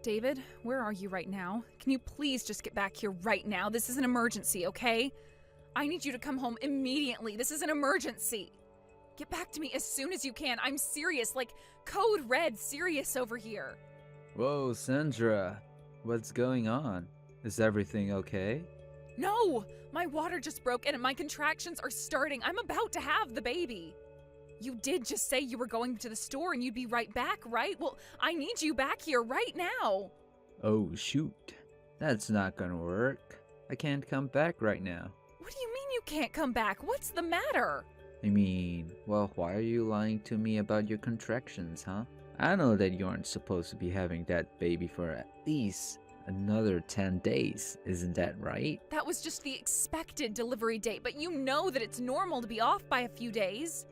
David, where are you right now? Can you please just get back here right now? This is an emergency, okay? I need you to come home immediately. This is an emergency. Get back to me as soon as you can. I'm serious, like code red serious over here. Whoa, Sandra. What's going on? Is everything okay? No! My water just broke and my contractions are starting. I'm about to have the baby. You did just say you were going to the store and you'd be right back, right? Well, I need you back here right now. Oh, shoot. That's not gonna work. I can't come back right now. What do you mean you can't come back? What's the matter? Well, why are you lying to me about your contractions, huh? I know that you aren't supposed to be having that baby for at least another 10 days, isn't that right? That was just the expected delivery date, but you know that it's normal to be off by a few days.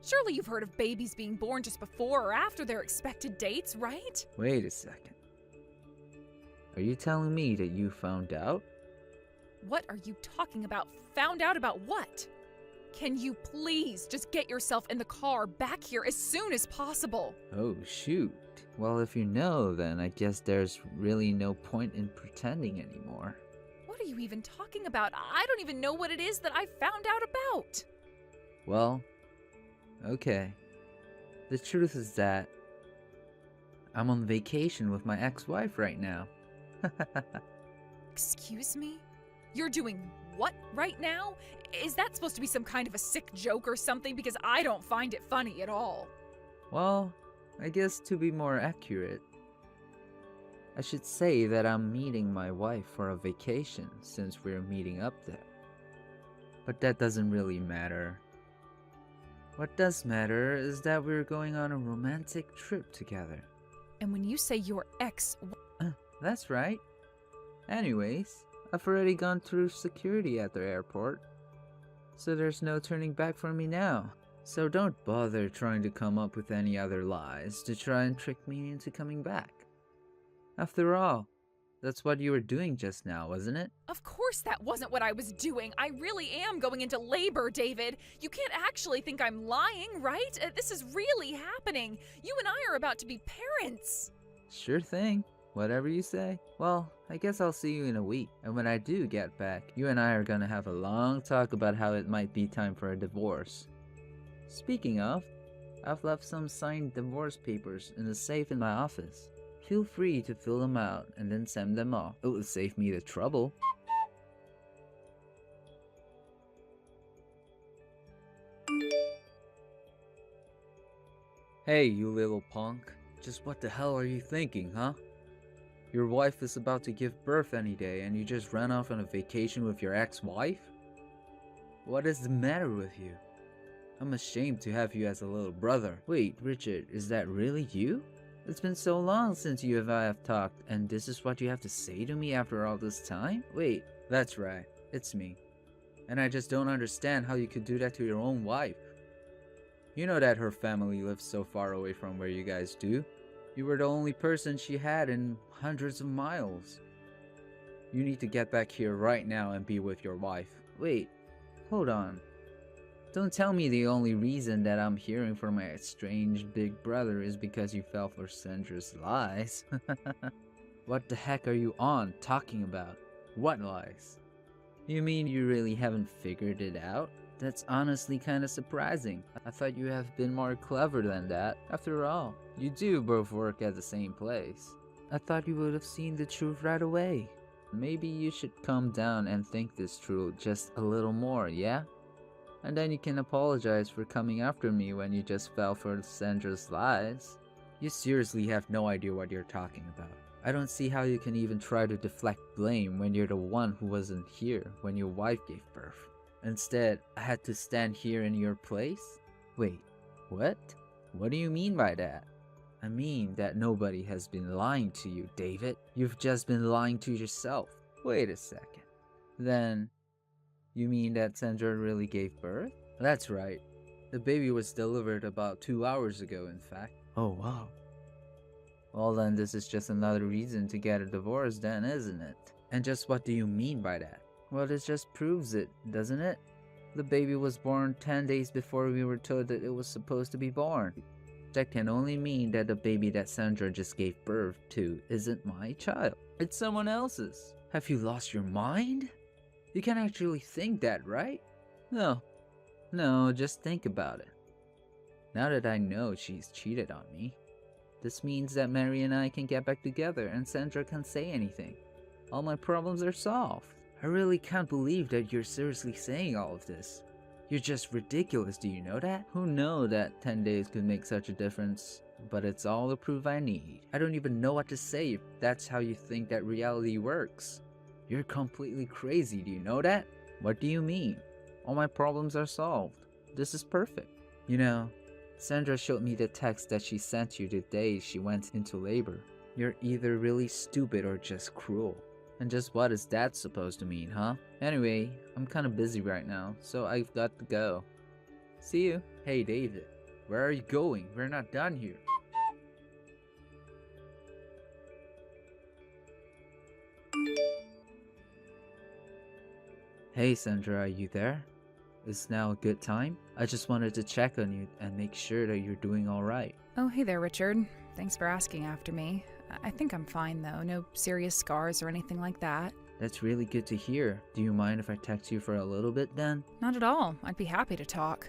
Surely you've heard of babies being born just before or after their expected dates, right? Wait a second. Are you telling me that you found out? What are you talking about? Found out about what? Can you please just get yourself in the car back here as soon as possible? Oh, shoot. Well, if you know, then I guess there's really no point in pretending anymore. What are you even talking about? I don't even know what it is that I found out about. Well, okay. The truth is that I'm on vacation with my ex-wife right now. Excuse me? You're doing what right now? Is that supposed to be some kind of a sick joke or something? Because I don't find it funny at all. Well, I guess to be more accurate, I should say that I'm meeting my wife for a vacation since we're meeting up there. But that doesn't really matter. What does matter is that we're going on a romantic trip together. And when you say your ex... That's right. Anyways, I've already gone through security at the airport, so there's no turning back for me now. So don't bother trying to come up with any other lies to try and trick me into coming back. After all, that's what you were doing just now, wasn't it? Of course that wasn't what I was doing. I really am going into labor, David. You can't actually think I'm lying, right? This is really happening. You and I are about to be parents. Sure thing. Whatever you say. Well, I guess I'll see you in a week. And when I do get back, you and I are gonna have a long talk about how it might be time for a divorce. Speaking of, I've left some signed divorce papers in the safe in my office. Feel free to fill them out and then send them off. It would save me the trouble. Hey, you little punk. Just what the hell are you thinking, huh? Your wife is about to give birth any day and you just ran off on a vacation with your ex-wife? What is the matter with you? I'm ashamed to have you as a little brother. Wait, Richard, is that really you? It's been so long since you and I have talked, and this is what you have to say to me after all this time? Wait, that's right, it's me. And I just don't understand how you could do that to your own wife. You know that her family lives so far away from where you guys do. You were the only person she had in hundreds of miles. You need to get back here right now and be with your wife. Wait, hold on. Don't tell me the only reason that I'm hearing from my strange big brother is because you fell for Sandra's lies. What the heck are you on talking about? What lies? You mean you really haven't figured it out? That's honestly kinda surprising. I thought you have been more clever than that. After all, you do both work at the same place. I thought you would have seen the truth right away. Maybe you should calm down and think this through just a little more, yeah? And then you can apologize for coming after me when you just fell for Sandra's lies. You seriously have no idea what you're talking about. I don't see how you can even try to deflect blame when you're the one who wasn't here when your wife gave birth. Instead, I had to stand here in your place? Wait, what? What do you mean by that? I mean that nobody has been lying to you, David. You've just been lying to yourself. Wait a second. Then, you mean that Sandra really gave birth? That's right. The baby was delivered about 2 hours ago, in fact. Oh, wow. Well then, this is just another reason to get a divorce then, isn't it? And just what do you mean by that? Well, this just proves it, doesn't it? The baby was born 10 days before we were told that it was supposed to be born. That can only mean that the baby that Sandra just gave birth to isn't my child. It's someone else's. Have you lost your mind? You can actually think that, right? No, just think about it. Now that I know she's cheated on me, this means that Mary and I can get back together and Sandra can't say anything. All my problems are solved. I really can't believe that you're seriously saying all of this. You're just ridiculous, do you know that? Who knew that 10 days could make such a difference? But it's all the proof I need. I don't even know what to say if that's how you think that reality works. You're completely crazy, do you know that? What do you mean? All my problems are solved. This is perfect. You know, Sandra showed me the text that she sent you the day she went into labor. You're either really stupid or just cruel. And just what is that supposed to mean, huh? Anyway, I'm kinda busy right now, so I've got to go. See you. Hey David, where are you going? We're not done here. Hey Sandra, are you there? Is now a good time? I just wanted to check on you and make sure that you're doing alright. Oh, hey there, Richard. Thanks for asking after me. I think I'm fine, though. No serious scars or anything like that. That's really good to hear. Do you mind if I text you for a little bit then? Not at all. I'd be happy to talk.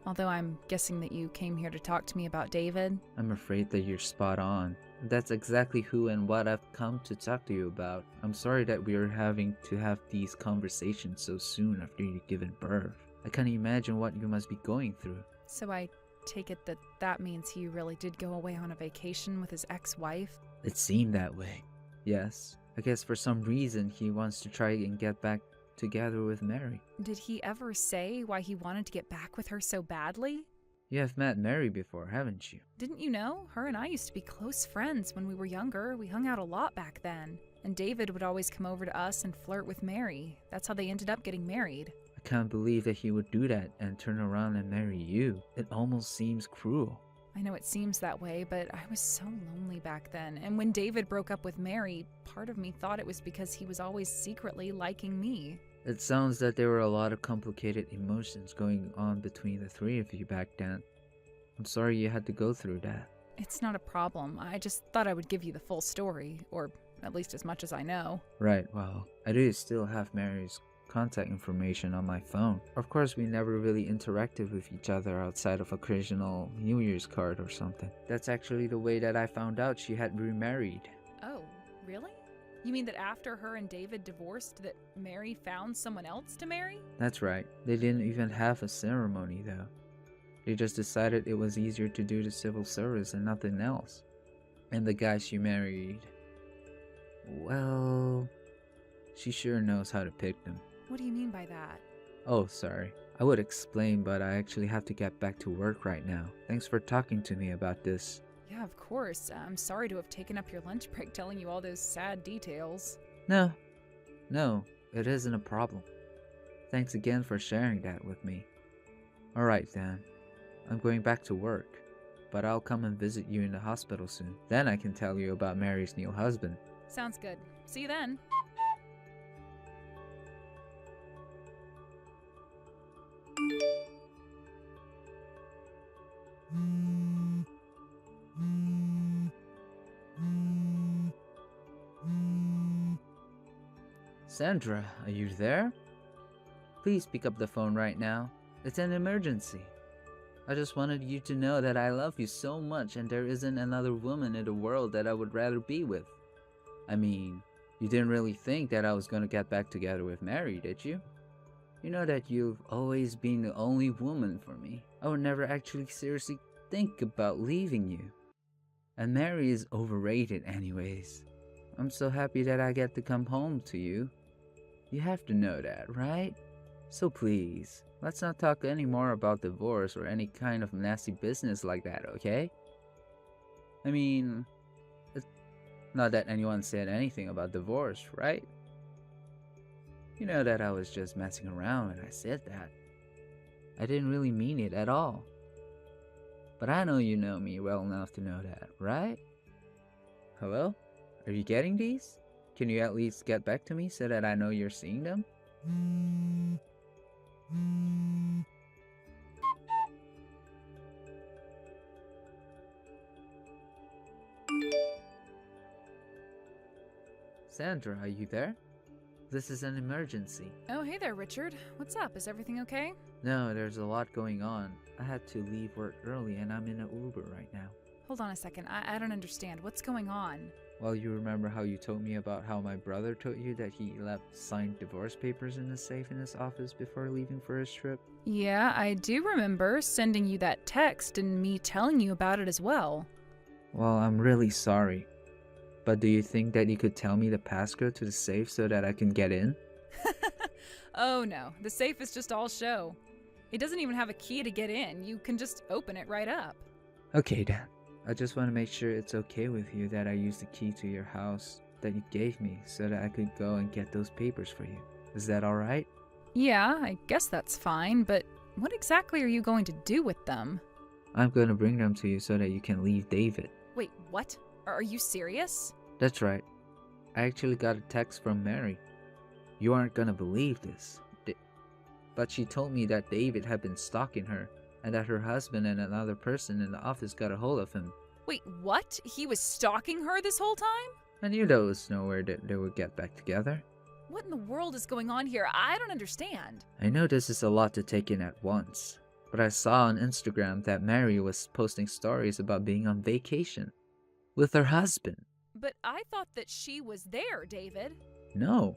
Although I'm guessing that you came here to talk to me about David. I'm afraid that you're spot on. That's exactly who and what I've come to talk to you about. I'm sorry that we are having to have these conversations so soon after you've given birth. I can't imagine what you must be going through. So I take it that that means he really did go away on a vacation with his ex-wife? It seemed that way. Yes. I guess for some reason he wants to try and get back together with Mary. Did he ever say why he wanted to get back with her so badly? You have met Mary before, haven't you? Didn't you know? Her and I used to be close friends when we were younger. We hung out a lot back then. And David would always come over to us and flirt with Mary. That's how they ended up getting married. I can't believe that he would do that and turn around and marry you. It almost seems cruel. I know it seems that way, but I was so lonely back then. And when David broke up with Mary, part of me thought it was because he was always secretly liking me. It sounds that there were a lot of complicated emotions going on between the three of you back then. I'm sorry you had to go through that. It's not a problem. I just thought I would give you the full story, or at least as much as I know. Right, well, I do still have Mary's contact information on my phone. Of course, we never really interacted with each other outside of occasional New Year's card or something. That's actually the way that I found out she had remarried. Oh, really? You mean that after her and David divorced, that Mary found someone else to marry? That's right. They didn't even have a ceremony though. They just decided it was easier to do the civil service and nothing else. And the guy she married, well, she sure knows how to pick them. What do you mean by that? Oh, sorry. I would explain, but I actually have to get back to work right now. Thanks for talking to me about this. Yeah, of course. I'm sorry to have taken up your lunch break telling you all those sad details. No, it isn't a problem. Thanks again for sharing that with me. Alright then, I'm going back to work, but I'll come and visit you in the hospital soon. Then I can tell you about Mary's new husband. Sounds good. See you then. Sandra, are you there? Please pick up the phone right now. It's an emergency. I just wanted you to know that I love you so much and there isn't another woman in the world that I would rather be with. I mean, you didn't really think that I was gonna get back together with Mary, did you? You know that you've always been the only woman for me. I would never actually seriously think about leaving you. And Mary is overrated anyways. I'm so happy that I get to come home to you. You have to know that, right? So please, let's not talk anymore about divorce or any kind of nasty business like that, okay? I mean, it's not that anyone said anything about divorce, right? You know that I was just messing around when I said that. I didn't really mean it at all. But I know you know me well enough to know that, right? Hello? Are you getting these? Can you at least get back to me so that I know you're seeing them? Sandra, are you there? This is an emergency. Oh, hey there, Richard. What's up? Is everything okay? No, there's a lot going on. I had to leave work early and I'm in an Uber right now. Hold on a second. I don't understand. What's going on? Well, you remember how you told me about how my brother told you that he left signed divorce papers in the safe in his office before leaving for his trip? Yeah, I do remember sending you that text and me telling you about it as well. Well, I'm really sorry. But do you think that you could tell me the passcode to the safe so that I can get in? Oh no, the safe is just all show. It doesn't even have a key to get in. You can just open it right up. Okay, Dan. I just want to make sure it's okay with you that I used the key to your house that you gave me so that I could go and get those papers for you. Is that alright? Yeah, I guess that's fine, but what exactly are you going to do with them? I'm going to bring them to you so that you can leave David. Wait, what? Are you serious? That's right. I actually got a text from Mary. You aren't gonna believe this. But she told me that David had been stalking her and that her husband and another person in the office got a hold of him. Wait, what? He was stalking her this whole time? I knew there was nowhere that they would get back together. What in the world is going on here? I don't understand. I know this is a lot to take in at once, but I saw on Instagram that Mary was posting stories about being on vacation with her husband. But I thought that she was there, David. No.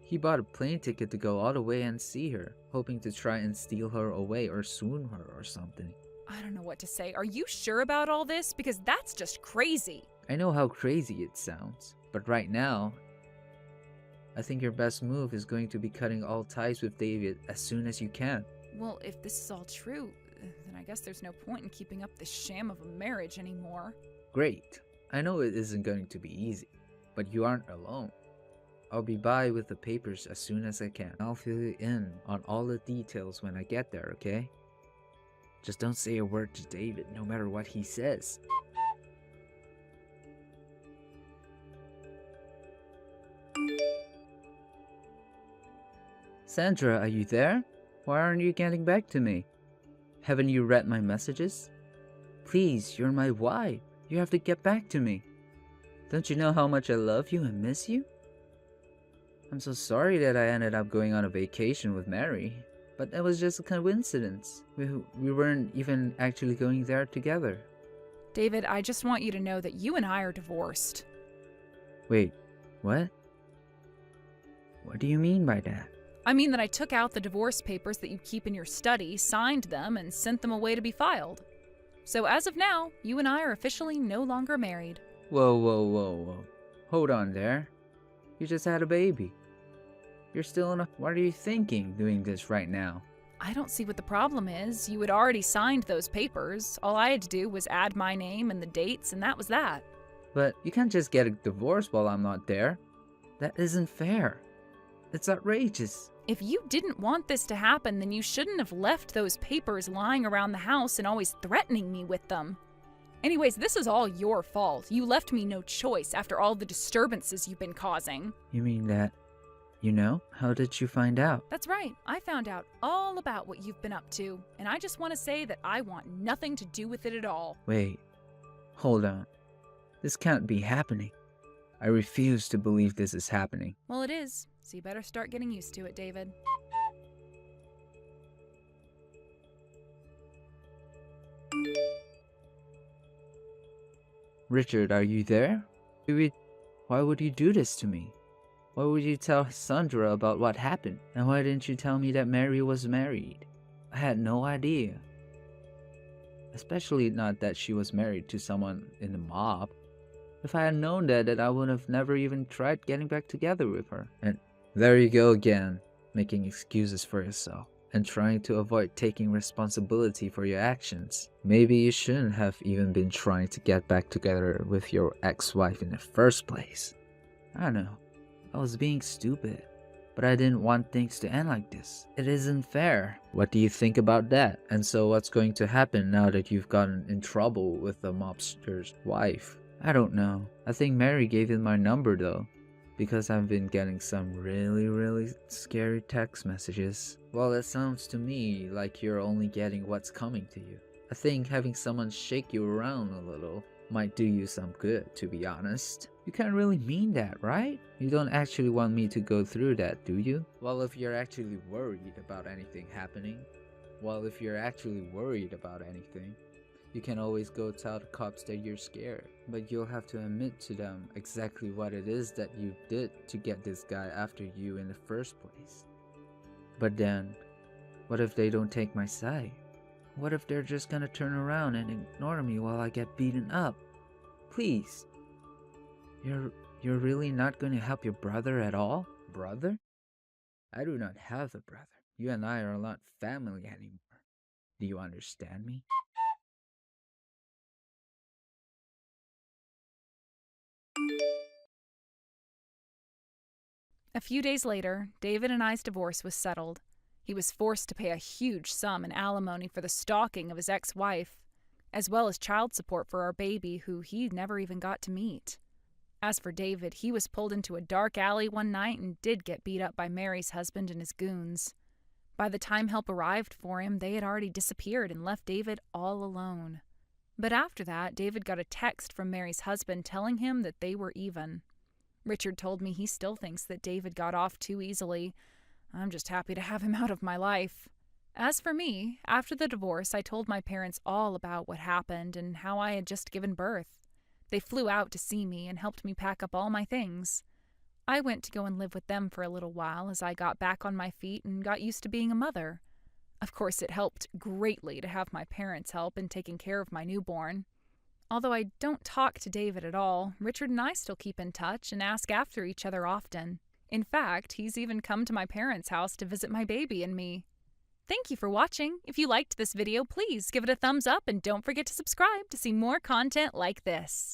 He bought a plane ticket to go all the way and see her, hoping to try and steal her away or swoon her or something. I don't know what to say. Are you sure about all this? Because that's just crazy. I know how crazy it sounds, but right now, I think your best move is going to be cutting all ties with David as soon as you can. Well, if this is all true, then I guess there's no point in keeping up this sham of a marriage anymore. Great. I know it isn't going to be easy, but you aren't alone. I'll be by with the papers as soon as I can. I'll fill you in on all the details when I get there, okay? Just don't say a word to David, no matter what he says. Sandra, are you there? Why aren't you getting back to me? Haven't you read my messages? Please, you're my wife. You have to get back to me. Don't you know how much I love you and miss you? I'm so sorry that I ended up going on a vacation with Mary, but it was just a coincidence. We weren't even actually going there together. David, I just want you to know that you and I are divorced. Wait, what? What do you mean by that? I mean that I took out the divorce papers that you keep in your study, signed them, and sent them away to be filed. So as of now, you and I are officially no longer married. Whoa. Hold on there. You just had a baby. You're still in a... What are you thinking doing this right now? I don't see what the problem is. You had already signed those papers. All I had to do was add my name and the dates, and that was that. But you can't just get a divorce while I'm not there. That isn't fair. It's outrageous. If you didn't want this to happen, then you shouldn't have left those papers lying around the house and always threatening me with them. Anyways, this is all your fault. You left me no choice after all the disturbances you've been causing. You mean that... You know? How did you find out? That's right. I found out all about what you've been up to, and I just want to say that I want nothing to do with it at all. Wait. Hold on. This can't be happening. I refuse to believe this is happening. Well, it is, so you better start getting used to it, David. Richard, are you there? Why would you do this to me? Why would you tell Sandra about what happened? And why didn't you tell me that Mary was married? I had no idea. Especially not that she was married to someone in the mob. If I had known that, I would have never even tried getting back together with her. And there you go again, making excuses for yourself and trying to avoid taking responsibility for your actions. Maybe you shouldn't have even been trying to get back together with your ex-wife in the first place. I don't know. I was being stupid, but I didn't want things to end like this. It isn't fair. What do you think about that? And so what's going to happen now that you've gotten in trouble with the mobster's wife? I don't know. I think Mary gave him my number though, because I've been getting some really scary text messages. Well, it sounds to me like you're only getting what's coming to you. I think having someone shake you around a little might do you some good, to be honest. You can't really mean that, right? You don't actually want me to go through that, do you? Well, if you're actually worried about anything happening, you can always go tell the cops that you're scared. But you'll have to admit to them exactly what it is that you did to get this guy after you in the first place. But then, what if they don't take my side? What if they're just gonna turn around and ignore me while I get beaten up? Please. You're really not gonna help your brother at all? Brother? I do not have a brother. You and I are not family anymore. Do you understand me? A few days later, David and I's divorce was settled. He was forced to pay a huge sum in alimony for the stalking of his ex-wife, as well as child support for our baby, who he never even got to meet. As for David, he was pulled into a dark alley one night and did get beat up by Mary's husband and his goons. By the time help arrived for him, they had already disappeared and left David all alone. But after that, David got a text from Mary's husband telling him that they were even. Richard told me he still thinks that David got off too easily. I'm just happy to have him out of my life. As for me, after the divorce, I told my parents all about what happened and how I had just given birth. They flew out to see me and helped me pack up all my things. I went to go and live with them for a little while as I got back on my feet and got used to being a mother. Of course, it helped greatly to have my parents' help in taking care of my newborn. Although I don't talk to David at all, Richard and I still keep in touch and ask after each other often. In fact, he's even come to my parents' house to visit my baby and me. Thank you for watching. If you liked this video, please give it a thumbs up and don't forget to subscribe to see more content like this.